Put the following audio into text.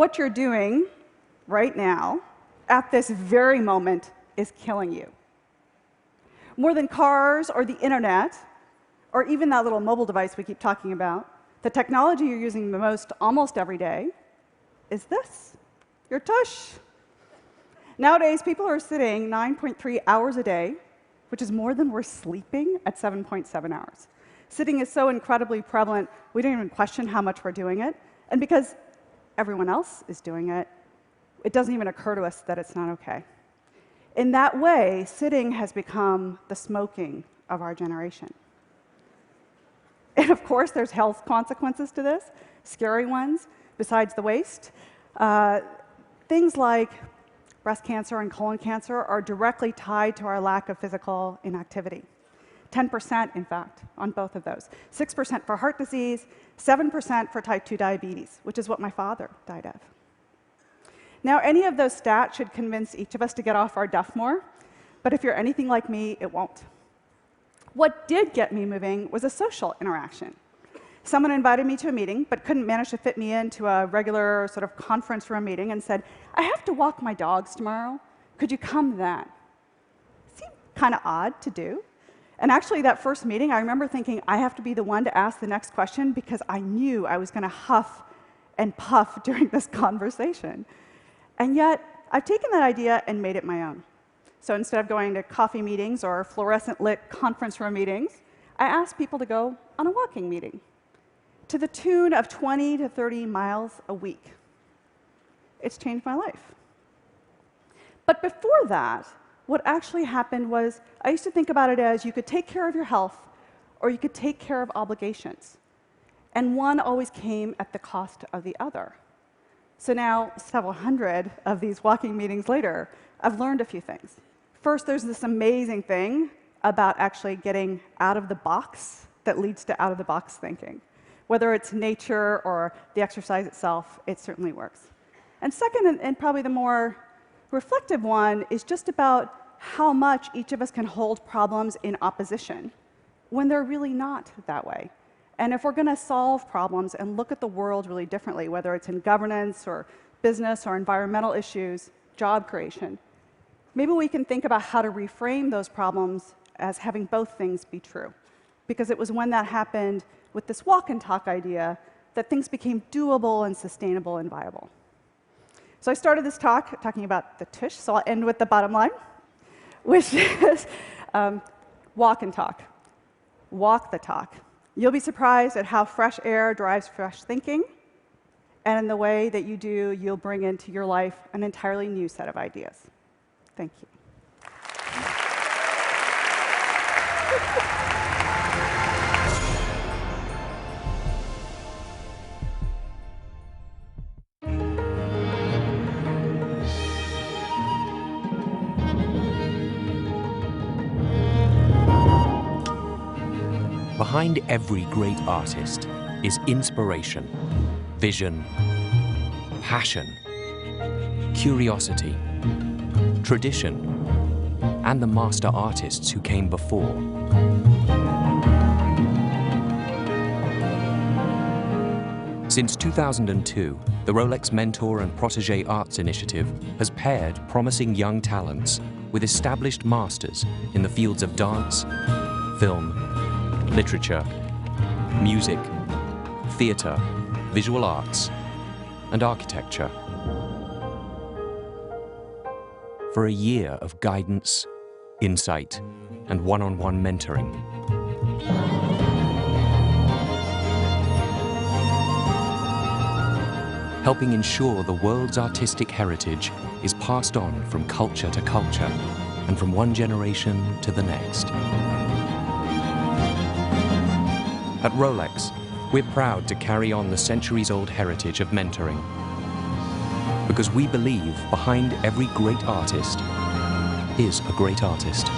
what you're doing right now, at this very moment, is killing you. More than cars or the internet, or even that little mobile device we keep talking about, the technology you're using the most almost every day is this, your tush. Nowadays, people are sitting 9.3 hours a day, which is more than we're sleeping at 7.7 hours. Sitting is so incredibly prevalent, we don't even question how much we're doing it. And because everyone else is doing it, it doesn't even occur to us that it's not OK. In that way, sitting has become the smoking of our generation. And of course, there's health consequences to this, scary ones, besides the waste. Things like breast cancer and colon cancer are directly tied to our lack of physical inactivity. 10%, in fact, on both of those. 6% for heart disease, 7% for type 2 diabetes, which is what my father died of. Now, any of those stats should convince each of us to get off our duff more, but if you're anything like me, it won't. What did get me moving was a social interaction. Someone invited me to a meeting, but couldn't manage to fit me into a regular sort of conference room meeting and said, I have to walk my dogs tomorrow. Could you come then? Seemed kind of odd to do. And actually, that first meeting, I remember thinking, I have to be the one to ask the next question because I knew I was going to huff and puff during this conversation. And yet, I've taken that idea and made it my own. So instead of going to coffee meetings or fluorescent-lit conference room meetings, I asked people to go on a walking meeting to the tune of 20 to 30 miles a week. It's changed my life. But before that, what actually happened was I used to think about it as you could take care of your health or you could take care of obligations. And one always came at the cost of the other. So now, several hundred of these walking meetings later, I've learned a few things. First, there's this amazing thing about actually getting out of the box that leads to out-of-the-box thinking. Whether it's nature or the exercise itself, it certainly works. And second, and probably the more reflective one, is just about how much each of us can hold problems in opposition when they're really not that way. And if we're going to solve problems and look at the world really differently, whether it's in governance or business or environmental issues, job creation, maybe we can think about how to reframe those problems as having both things be true. Because it was when that happened with this walk and talk idea that things became doable and sustainable and viable. So I started this talk talking about the tush, so I'll end with the bottom line, which is walk and talk. Walk the talk. You'll be surprised at how fresh air drives fresh thinking, and in the way that you do, you'll bring into your life an entirely new set of ideas. Thank you. Behind every great artist is inspiration, vision, passion, curiosity, tradition, and the master artists who came before. Since 2002, the Rolex Mentor and Protégé Arts Initiative has paired promising young talents with established masters in the fields of dance, film, literature, music, theater, visual arts, and architecture. For a year of guidance, insight, and one-on-one mentoring. Helping ensure the world's artistic heritage is passed on from culture to culture and from one generation to the next. At Rolex, we're proud to carry on the centuries-old heritage of mentoring, because we believe behind every great artist is a great artist.